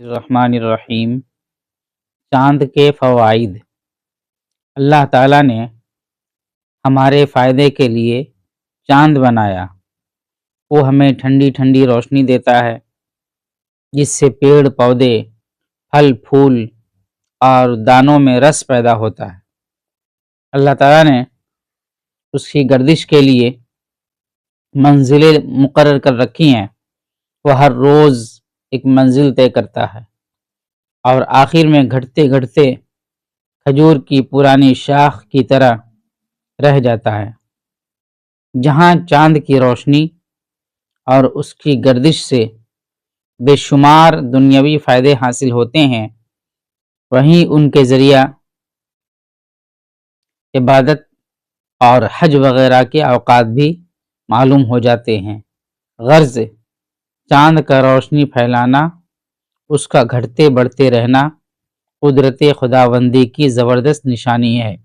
الرحمن الرحیم۔ چاند کے فوائد۔ اللہ تعالیٰ نے ہمارے فائدے کے لیے چاند بنایا۔ وہ ہمیں ٹھنڈی ٹھنڈی روشنی دیتا ہے، جس سے پیڑ پودے، پھل پھول اور دانوں میں رس پیدا ہوتا ہے۔ اللہ تعالیٰ نے اس کی گردش کے لیے منزلیں مقرر کر رکھی ہیں۔ وہ ہر روز ایک منزل طے کرتا ہے اور آخر میں گھٹتے گھٹتے کھجور کی پرانی شاخ کی طرح رہ جاتا ہے۔ جہاں چاند کی روشنی اور اس کی گردش سے بے شمار دنیاوی فائدے حاصل ہوتے ہیں، وہیں ان کے ذریعہ عبادت اور حج وغیرہ کے اوقات بھی معلوم ہو جاتے ہیں۔ غرض چاند کا روشنی پھیلانا، اس کا گھٹتے بڑھتے رہنا قدرت خداوندی کی زبردست نشانی ہے۔